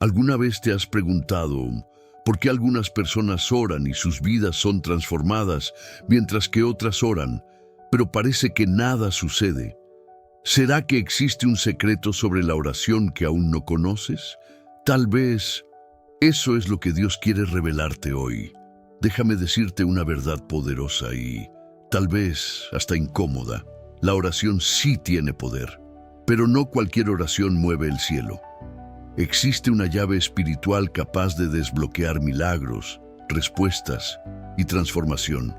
¿Alguna vez te has preguntado por qué algunas personas oran y sus vidas son transformadas, mientras que otras oran, pero parece que nada sucede? ¿Será que existe un secreto sobre la oración que aún no conoces? Tal vez eso es lo que Dios quiere revelarte hoy. Déjame decirte una verdad poderosa y tal vez hasta incómoda. La oración sí tiene poder, pero no cualquier oración mueve el cielo. Existe una llave espiritual capaz de desbloquear milagros, respuestas y transformación.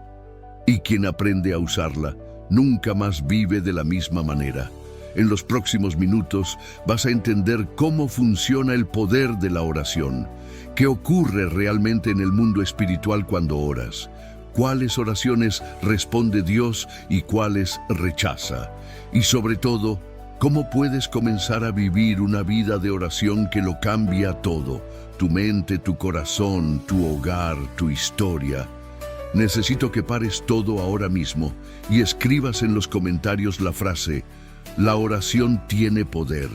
Y quien aprende a usarla, nunca más vive de la misma manera. En los próximos minutos vas a entender cómo funciona el poder de la oración, qué ocurre realmente en el mundo espiritual cuando oras, cuáles oraciones responde Dios y cuáles rechaza, y sobre todo, cómo puedes comenzar a vivir una vida de oración que lo cambia todo, tu mente, tu corazón, tu hogar, tu historia. Necesito que pares todo ahora mismo y escribas en los comentarios la frase: la oración tiene poder.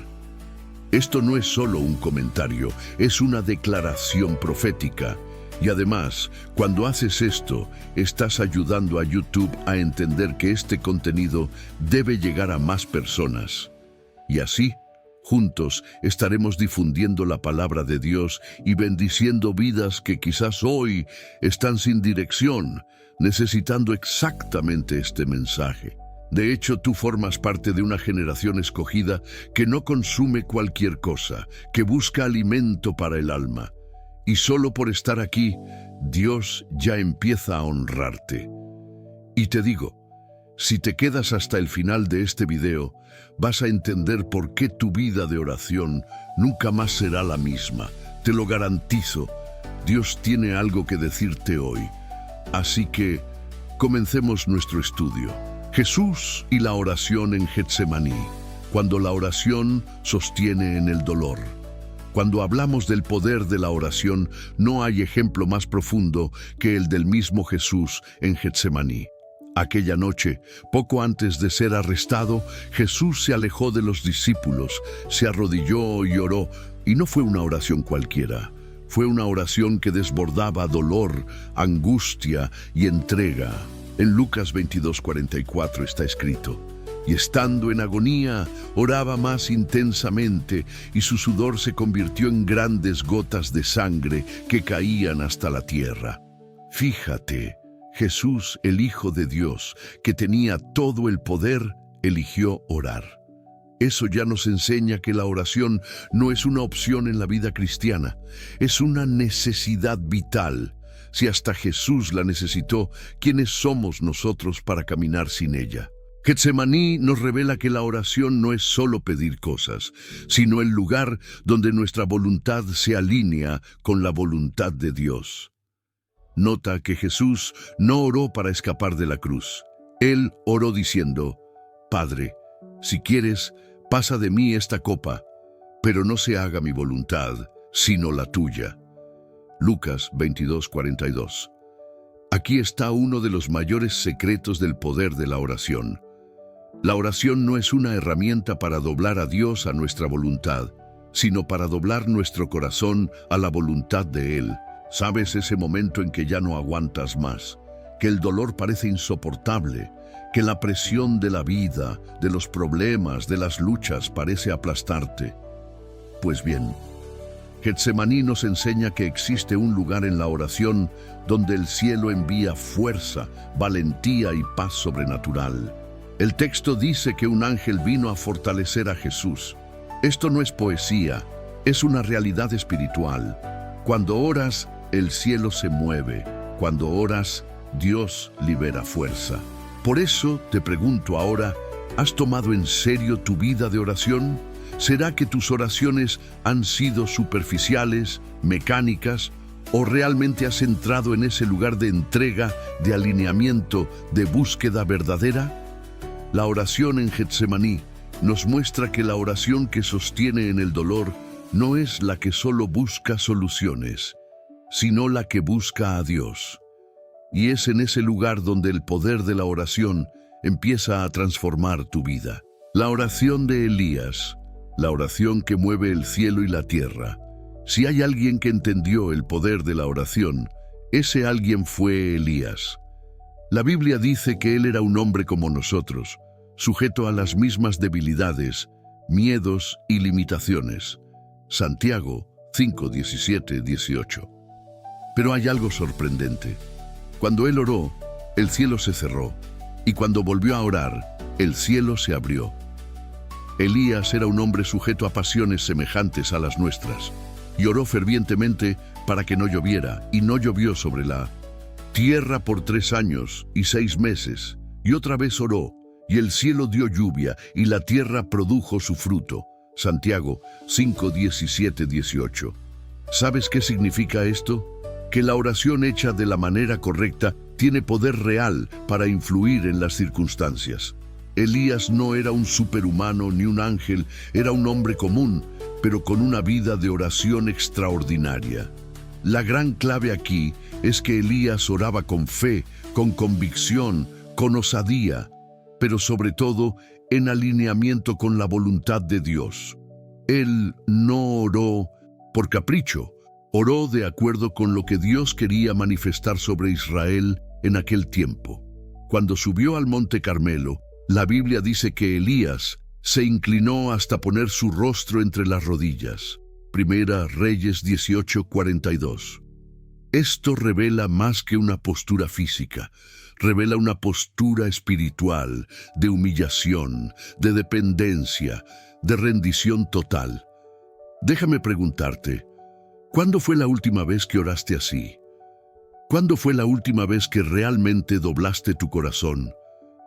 Esto no es solo un comentario, es una declaración profética. Y además, cuando haces esto, estás ayudando a YouTube a entender que este contenido debe llegar a más personas. Y así, juntos, estaremos difundiendo la palabra de Dios y bendiciendo vidas que quizás hoy están sin dirección, necesitando exactamente este mensaje. De hecho, tú formas parte de una generación escogida que no consume cualquier cosa, que busca alimento para el alma. Y solo por estar aquí, Dios ya empieza a honrarte. Y te digo, si te quedas hasta el final de este video, vas a entender por qué tu vida de oración nunca más será la misma. Te lo garantizo, Dios tiene algo que decirte hoy. Así que, comencemos nuestro estudio. Jesús y la oración en Getsemaní, cuando la oración sostiene en el dolor. Cuando hablamos del poder de la oración, no hay ejemplo más profundo que el del mismo Jesús en Getsemaní. Aquella noche, poco antes de ser arrestado, Jesús se alejó de los discípulos, se arrodilló y oró, y no fue una oración cualquiera. Fue una oración que desbordaba dolor, angustia y entrega. En Lucas 22:44 está escrito: y estando en agonía, oraba más intensamente, y su sudor se convirtió en grandes gotas de sangre que caían hasta la tierra. Fíjate, Jesús, el Hijo de Dios, que tenía todo el poder, eligió orar. Eso ya nos enseña que la oración no es una opción en la vida cristiana, es una necesidad vital. Si hasta Jesús la necesitó, ¿quiénes somos nosotros para caminar sin ella? Getsemaní nos revela que la oración no es solo pedir cosas, sino el lugar donde nuestra voluntad se alinea con la voluntad de Dios. Nota que Jesús no oró para escapar de la cruz. Él oró diciendo: Padre, si quieres, pasa de mí esta copa, pero no se haga mi voluntad, sino la tuya. Lucas 22:42. Aquí está uno de los mayores secretos del poder de la oración. La oración no es una herramienta para doblar a Dios a nuestra voluntad, sino para doblar nuestro corazón a la voluntad de Él. ¿Sabes ese momento en que ya no aguantas más? Que el dolor parece insoportable, que la presión de la vida, de los problemas, de las luchas parece aplastarte. Pues bien, Getsemaní nos enseña que existe un lugar en la oración donde el cielo envía fuerza, valentía y paz sobrenatural. El texto dice que un ángel vino a fortalecer a Jesús. Esto no es poesía, es una realidad espiritual. Cuando oras, el cielo se mueve. Cuando oras, Dios libera fuerza. Por eso te pregunto ahora, ¿has tomado en serio tu vida de oración? ¿Será que tus oraciones han sido superficiales, mecánicas, o realmente has entrado en ese lugar de entrega, de alineamiento, de búsqueda verdadera? La oración en Getsemaní nos muestra que la oración que sostiene en el dolor no es la que solo busca soluciones, sino la que busca a Dios. Y es en ese lugar donde el poder de la oración empieza a transformar tu vida. La oración de Elías, la oración que mueve el cielo y la tierra, Si hay alguien que entendió el poder de la oración, ese alguien fue Elías. La Biblia dice que él era un hombre como nosotros, sujeto a las mismas debilidades, miedos y limitaciones. Santiago 5, 17, 18. Pero hay algo sorprendente. Cuando él oró, el cielo se cerró, y cuando volvió a orar, el cielo se abrió. Elías era un hombre sujeto a pasiones semejantes a las nuestras, y oró fervientemente para que no lloviera, y no llovió sobre la tierra por 3 años y 6 meses, y otra vez oró, y el cielo dio lluvia, y la tierra produjo su fruto. Santiago 5, 17, 18. ¿Sabes qué significa esto? Que la oración hecha de la manera correcta tiene poder real para influir en las circunstancias. Elías no era un superhumano ni un ángel, era un hombre común, pero con una vida de oración extraordinaria. La gran clave aquí es que Elías oraba con fe, con convicción, con osadía, pero sobre todo en alineamiento con la voluntad de Dios. Él no oró por capricho, oró de acuerdo con lo que Dios quería manifestar sobre Israel en aquel tiempo. Cuando subió al monte Carmelo, la Biblia dice que Elías se inclinó hasta poner su rostro entre las rodillas. Primera Reyes 18:42. Esto revela más que una postura física, revela una postura espiritual, de humillación, de dependencia, de rendición total. Déjame preguntarte, ¿cuándo fue la última vez que oraste así? ¿Cuándo fue la última vez que realmente doblaste tu corazón,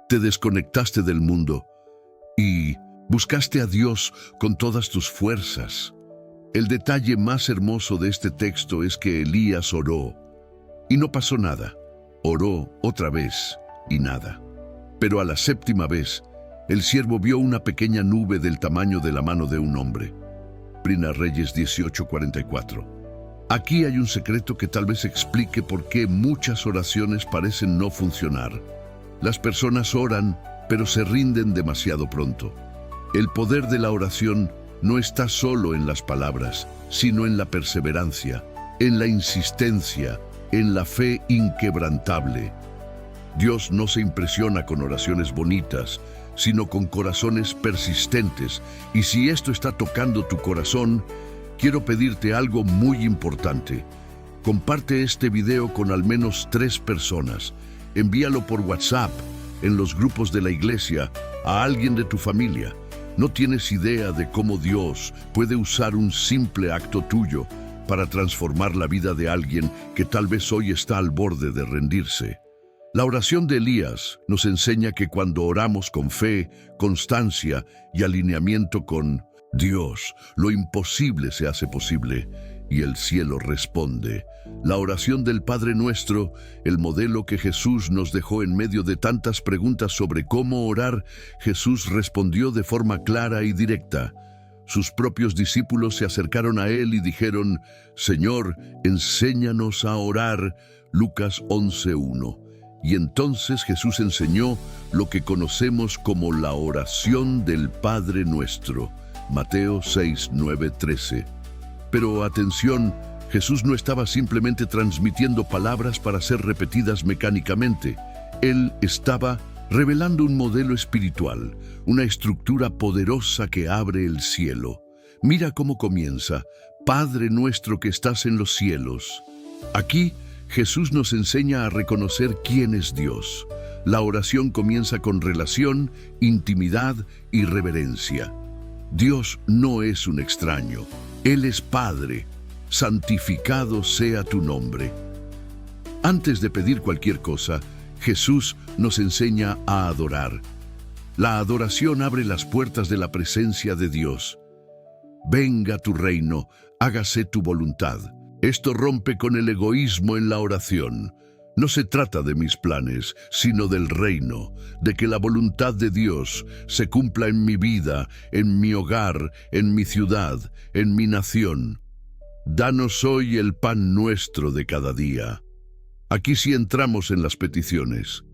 te desconectaste del mundo y buscaste a Dios con todas tus fuerzas? El detalle más hermoso de este texto es que Elías oró y no pasó nada. Oró otra vez y nada. Pero a la 7ª vez, el siervo vio una pequeña nube del tamaño de la mano de un hombre. Primera Reyes 18:44. Aquí hay un secreto que tal vez explique por qué muchas oraciones parecen no funcionar. Las personas oran, pero se rinden demasiado pronto. El poder de la oración no está solo en las palabras, sino en la perseverancia, en la insistencia, en la fe inquebrantable. Dios no se impresiona con oraciones bonitas, sino con corazones persistentes. Y si esto está tocando tu corazón, quiero pedirte algo muy importante. Comparte este video con al menos 3 personas. Envíalo por WhatsApp, en los grupos de la iglesia, a alguien de tu familia. No tienes idea de cómo Dios puede usar un simple acto tuyo para transformar la vida de alguien que tal vez hoy está al borde de rendirse. La oración de Elías nos enseña que cuando oramos con fe, constancia y alineamiento con Dios, lo imposible se hace posible y el cielo responde. La oración del Padre Nuestro, el modelo que Jesús nos dejó en medio de tantas preguntas sobre cómo orar, Jesús respondió de forma clara y directa. Sus propios discípulos se acercaron a él y dijeron, «Señor, enséñanos a orar». Lucas 11:1. Y entonces Jesús enseñó lo que conocemos como la oración del Padre Nuestro. Mateo 6:9-13. Pero atención, Jesús no estaba simplemente transmitiendo palabras para ser repetidas mecánicamente. Él estaba revelando un modelo espiritual, una estructura poderosa que abre el cielo. Mira cómo comienza: Padre nuestro que estás en los cielos. Aquí, Jesús nos enseña a reconocer quién es Dios. La oración comienza con relación, intimidad y reverencia. Dios no es un extraño. Él es Padre. Santificado sea tu nombre. Antes de pedir cualquier cosa, Jesús nos enseña a adorar. La adoración abre las puertas de la presencia de Dios. Venga tu reino, hágase tu voluntad. Esto rompe con el egoísmo en la oración. No se trata de mis planes, sino del reino, de que la voluntad de Dios se cumpla en mi vida, en mi hogar, en mi ciudad, en mi nación. Danos hoy el pan nuestro de cada día. Aquí sí entramos en las peticiones.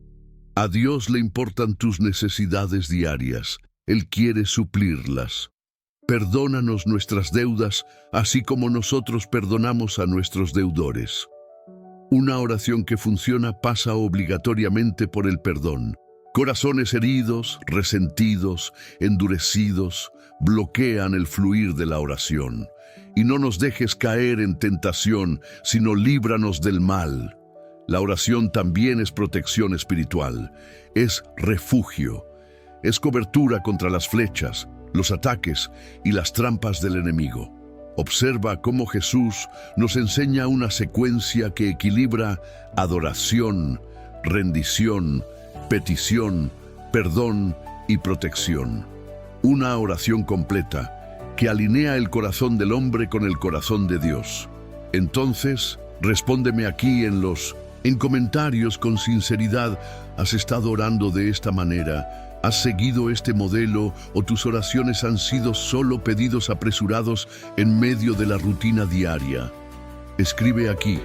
A Dios le importan tus necesidades diarias. Él quiere suplirlas. perdónanos nuestras deudas, así como nosotros perdonamos a nuestros deudores. Una oración que funciona pasa obligatoriamente por el perdón. Corazones heridos, resentidos, endurecidos, bloquean el fluir de la oración. Y no nos dejes caer en tentación, sino líbranos del mal. La oración también es protección espiritual, es refugio, es cobertura contra las flechas, los ataques y las trampas del enemigo. Observa cómo Jesús nos enseña una secuencia que equilibra adoración, rendición, petición, perdón y protección. Una oración completa que alinea el corazón del hombre con el corazón de Dios. Entonces, respóndeme aquí en comentarios con sinceridad. ¿Has estado orando de esta manera? ¿Has seguido este modelo o tus oraciones han sido solo pedidos apresurados en medio de la rutina diaria? Escribe aquí: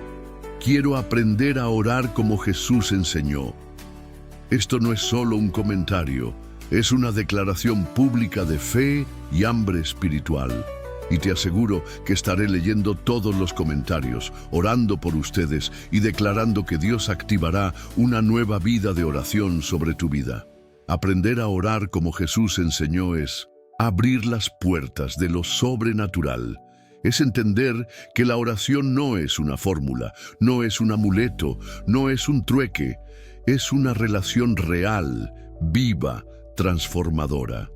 quiero aprender a orar como Jesús enseñó. Esto no es solo un comentario, es una declaración pública de fe y hambre espiritual. Y te aseguro que estaré leyendo todos los comentarios, orando por ustedes y declarando que Dios activará una nueva vida de oración sobre tu vida. Aprender a orar como Jesús enseñó es abrir las puertas de lo sobrenatural. Es entender que la oración no es una fórmula, no es un amuleto, no es un trueque. Es una relación real, viva, transformadora.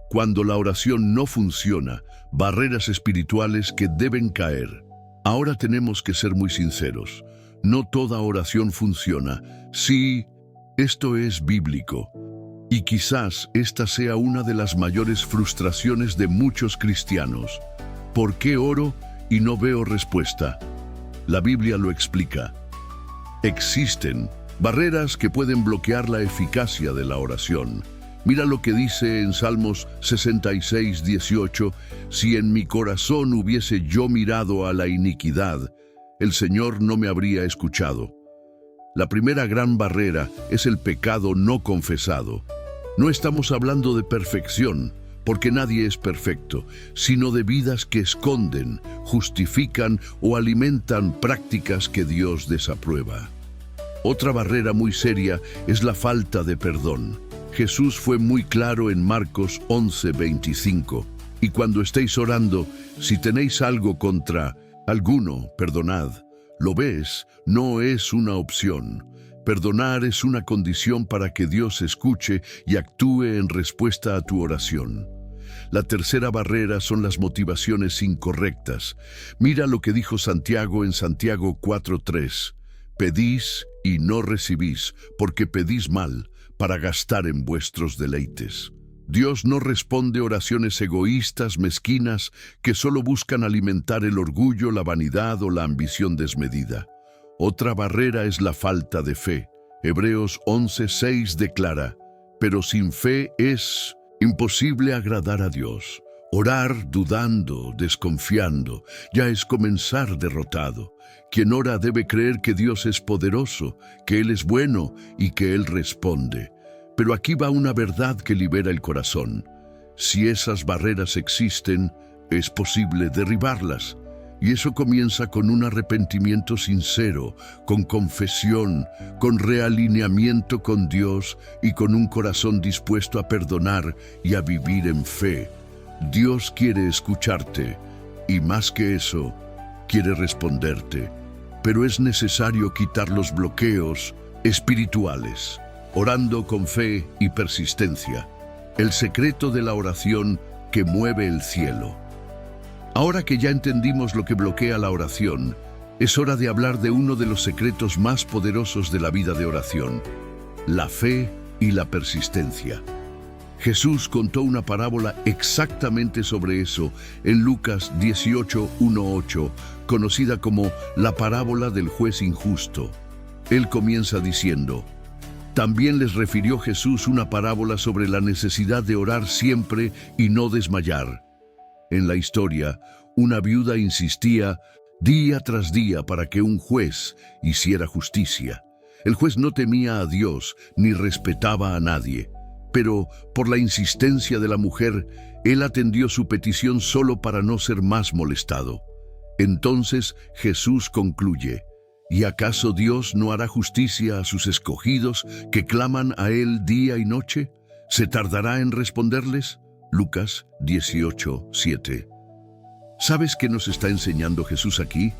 Cuando la oración no funciona, barreras espirituales que deben caer. Ahora tenemos que ser muy sinceros. No toda oración funciona. Sí, esto es bíblico. Y quizás esta sea una de las mayores frustraciones de muchos cristianos. ¿Por qué oro y no veo respuesta? La Biblia lo explica. Existen barreras que pueden bloquear la eficacia de la oración. Mira lo que dice en Salmos 66:18: si en mi corazón hubiese yo mirado a la iniquidad, el Señor no me habría escuchado. La primera gran barrera es el pecado no confesado. No estamos hablando de perfección, porque nadie es perfecto, sino de vidas que esconden, justifican o alimentan prácticas que Dios desaprueba. Otra barrera muy seria es la falta de perdón. Jesús fue muy claro en Marcos 11:25. Y cuando estéis orando, si tenéis algo contra alguno, perdonad. ¿Lo ves? No es una opción. Perdonar es una condición para que Dios escuche y actúe en respuesta a tu oración. La tercera barrera son las motivaciones incorrectas. Mira lo que dijo Santiago en Santiago 4:3. Pedís y no recibís, porque pedís mal, para gastar en vuestros deleites. Dios no responde oraciones egoístas, mezquinas, que solo buscan alimentar el orgullo, la vanidad o la ambición desmedida. Otra barrera es la falta de fe. Hebreos 11:6 declara: pero sin fe es imposible agradar a Dios. Orar dudando, desconfiando, ya es comenzar derrotado. Quien ora debe creer que Dios es poderoso, que Él es bueno y que Él responde. Pero aquí va una verdad que libera el corazón. Si esas barreras existen, es posible derribarlas. Y eso comienza con un arrepentimiento sincero, con confesión, con realineamiento con Dios y con un corazón dispuesto a perdonar y a vivir en fe. Dios quiere escucharte y más que eso, quiere responderte. Pero es necesario quitar los bloqueos espirituales, orando con fe y persistencia. El secreto de la oración que mueve el cielo. Ahora que ya entendimos lo que bloquea la oración, es hora de hablar de uno de los secretos más poderosos de la vida de oración: la fe y la persistencia. Jesús contó una parábola exactamente sobre eso en Lucas 18:1-8, conocida como la parábola del juez injusto. Él comienza diciendo: también les refirió Jesús una parábola sobre la necesidad de orar siempre y no desmayar. En la historia, una viuda insistía día tras día para que un juez hiciera justicia. El juez no temía a Dios ni respetaba a nadie, pero por la insistencia de la mujer, Él atendió su petición solo para no ser más molestado. Entonces Jesús concluye: ¿y acaso Dios no hará justicia a sus escogidos que claman a Él día y noche? ¿Se tardará en responderles? Lucas 18:7. ¿Sabes qué nos está enseñando Jesús aquí?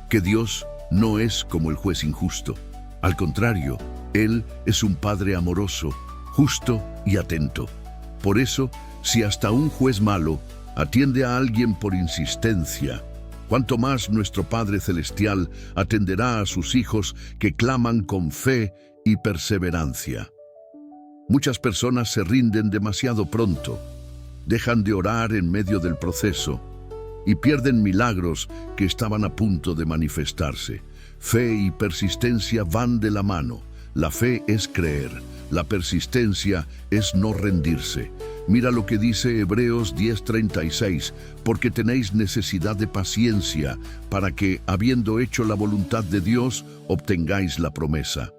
Que Dios no es como el juez injusto. Al contrario, Él es un Padre amoroso, justo y atento. Por eso, si hasta un juez malo atiende a alguien por insistencia, cuánto más nuestro Padre Celestial atenderá a sus hijos que claman con fe y perseverancia. Muchas personas se rinden demasiado pronto, dejan de orar en medio del proceso y pierden milagros que estaban a punto de manifestarse. Fe y persistencia van de la mano. La fe es creer, la persistencia es no rendirse. Mira lo que dice Hebreos 10:36, porque tenéis necesidad de paciencia, para que, habiendo hecho la voluntad de Dios, obtengáis la promesa.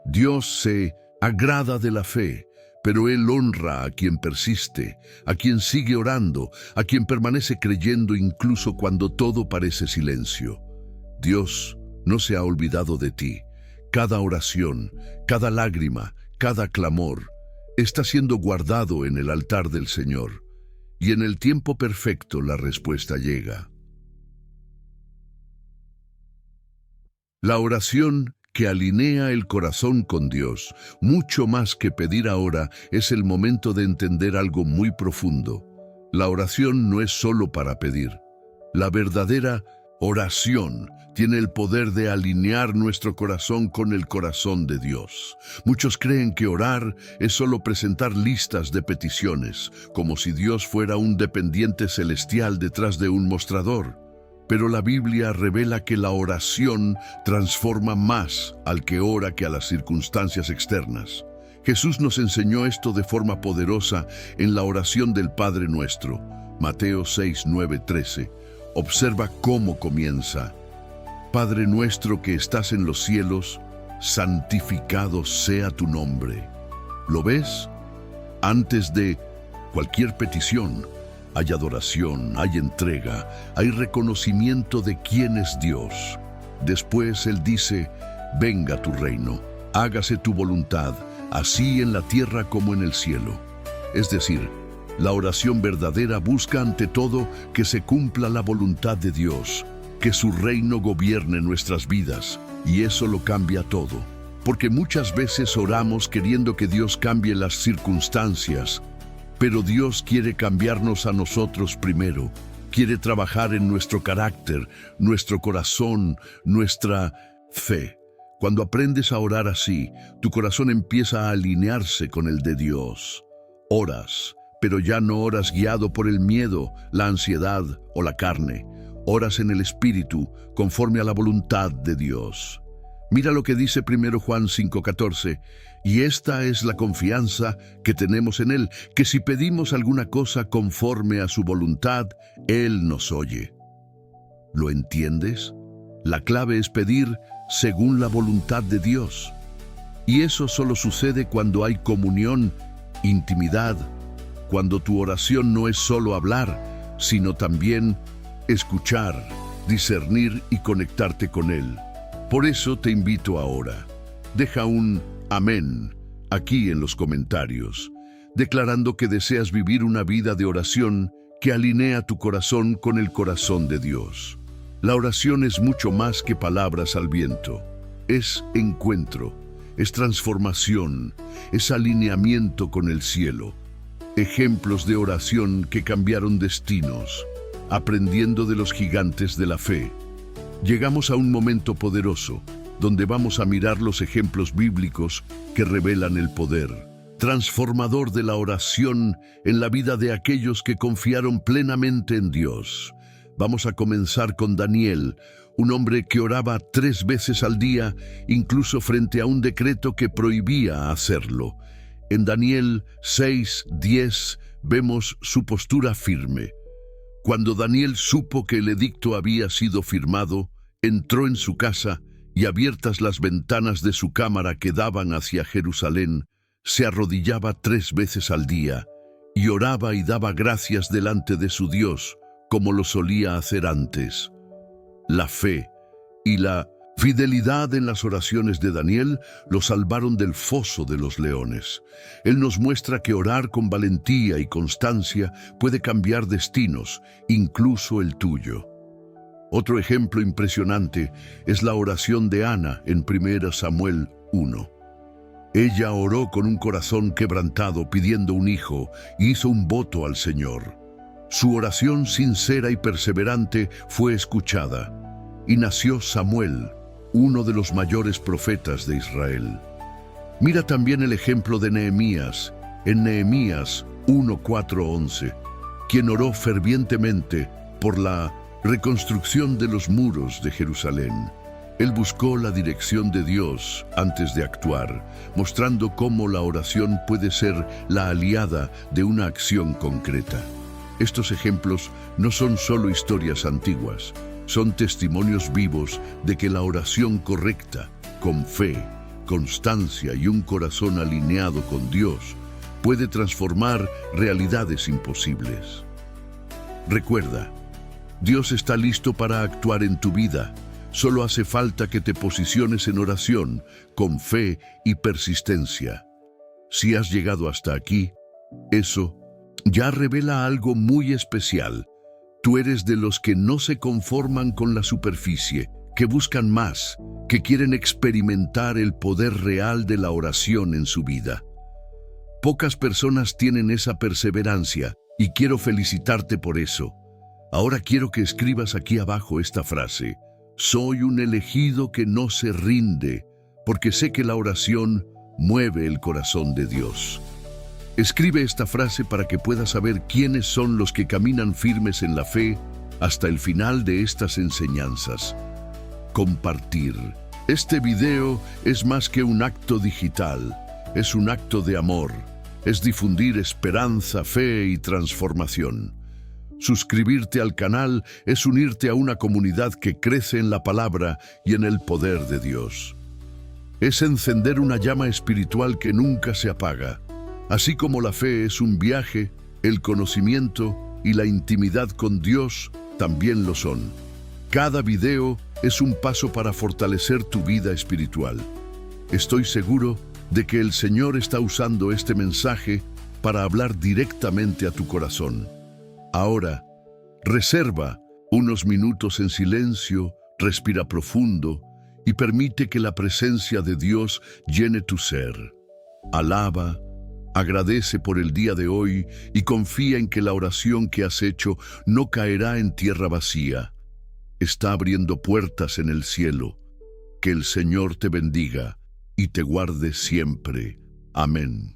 Dios se agrada de la fe, pero Él honra a quien persiste, a quien sigue orando, a quien permanece creyendo incluso cuando todo parece silencio. Dios no se ha olvidado de ti. Cada oración, cada lágrima, cada clamor está siendo guardado en el altar del Señor, y en el tiempo perfecto la respuesta llega. La oración que alinea el corazón con Dios, mucho más que pedir ahora, es el momento de entender algo muy profundo. La oración no es solo para pedir. La verdadera oración tiene el poder de alinear nuestro corazón con el corazón de Dios. Muchos creen que orar es solo presentar listas de peticiones, como si Dios fuera un dependiente celestial detrás de un mostrador. Pero la Biblia revela que la oración transforma más al que ora que a las circunstancias externas. Jesús nos enseñó esto de forma poderosa en la oración del Padre Nuestro, Mateo 6, 9, 13. Observa cómo comienza: Padre nuestro que estás en los cielos, santificado sea tu nombre. ¿Lo ves? Antes de cualquier petición, hay adoración, hay entrega, hay reconocimiento de quién es Dios. Después Él dice: venga tu reino, hágase tu voluntad, así en la tierra como en el cielo. Es decir, la oración verdadera busca ante todo que se cumpla la voluntad de Dios, que su reino gobierne nuestras vidas, y eso lo cambia todo. Porque muchas veces oramos queriendo que Dios cambie las circunstancias, pero Dios quiere cambiarnos a nosotros primero. Quiere trabajar en nuestro carácter, nuestro corazón, nuestra fe. Cuando aprendes a orar así, tu corazón empieza a alinearse con el de Dios. Oras, pero ya no oras guiado por el miedo, la ansiedad o la carne. Oras en el Espíritu, conforme a la voluntad de Dios. Mira lo que dice 1 Juan 5:14, y esta es la confianza que tenemos en Él, que si pedimos alguna cosa conforme a su voluntad, Él nos oye. ¿Lo entiendes? La clave es pedir según la voluntad de Dios. Y eso solo sucede cuando hay comunión, intimidad, cuando tu oración no es solo hablar, sino también escuchar, discernir y conectarte con Él. Por eso te invito ahora. Deja un amén aquí en los comentarios, declarando que deseas vivir una vida de oración que alinea tu corazón con el corazón de Dios. La oración es mucho más que palabras al viento. Es encuentro, es transformación, es alineamiento con el cielo. Ejemplos de oración que cambiaron destinos, aprendiendo de los gigantes de la fe. Llegamos a un momento poderoso, donde vamos a mirar los ejemplos bíblicos que revelan el poder transformador de la oración en la vida de aquellos que confiaron plenamente en Dios. Vamos a comenzar con Daniel, un hombre que oraba 3 veces al día, incluso frente a un decreto que prohibía hacerlo. En Daniel 6:10 vemos su postura firme. Cuando Daniel supo que el edicto había sido firmado, entró en su casa y, abiertas las ventanas de su cámara que daban hacia Jerusalén, se arrodillaba 3 veces al día y oraba y daba gracias delante de su Dios, como lo solía hacer antes. La fe y la fidelidad en las oraciones de Daniel lo salvaron del foso de los leones. Él nos muestra que orar con valentía y constancia puede cambiar destinos, incluso el tuyo. Otro ejemplo impresionante es la oración de Ana en 1 Samuel 1. Ella oró con un corazón quebrantado pidiendo un hijo y hizo un voto al Señor. Su oración sincera y perseverante fue escuchada y nació Samuel, uno de los mayores profetas de Israel. Mira también el ejemplo de Nehemías, en Nehemías 1:4-11, quien oró fervientemente por la reconstrucción de los muros de Jerusalén. Él buscó la dirección de Dios antes de actuar, mostrando cómo la oración puede ser la aliada de una acción concreta. Estos ejemplos no son solo historias antiguas, son testimonios vivos de que la oración correcta, con fe, constancia y un corazón alineado con Dios, puede transformar realidades imposibles. Recuerda, Dios está listo para actuar en tu vida. Solo hace falta que te posiciones en oración, con fe y persistencia. Si has llegado hasta aquí, eso ya revela algo muy especial. Tú eres de los que no se conforman con la superficie, que buscan más, que quieren experimentar el poder real de la oración en su vida. Pocas personas tienen esa perseverancia y quiero felicitarte por eso. Ahora quiero que escribas aquí abajo esta frase: soy un elegido que no se rinde, porque sé que la oración mueve el corazón de Dios. Escribe esta frase para que puedas saber quiénes son los que caminan firmes en la fe hasta el final de estas enseñanzas. Compartir. Este video es más que un acto digital, es un acto de amor, es difundir esperanza, fe y transformación. Suscribirte al canal es unirte a una comunidad que crece en la palabra y en el poder de Dios. Es encender una llama espiritual que nunca se apaga. Así como la fe es un viaje, el conocimiento y la intimidad con Dios también lo son. Cada video es un paso para fortalecer tu vida espiritual. Estoy seguro de que el Señor está usando este mensaje para hablar directamente a tu corazón. Ahora, reserva unos minutos en silencio, respira profundo y permite que la presencia de Dios llene tu ser. Alaba, agradece por el día de hoy y confía en que la oración que has hecho no caerá en tierra vacía. Está abriendo puertas en el cielo. Que el Señor te bendiga y te guarde siempre. Amén.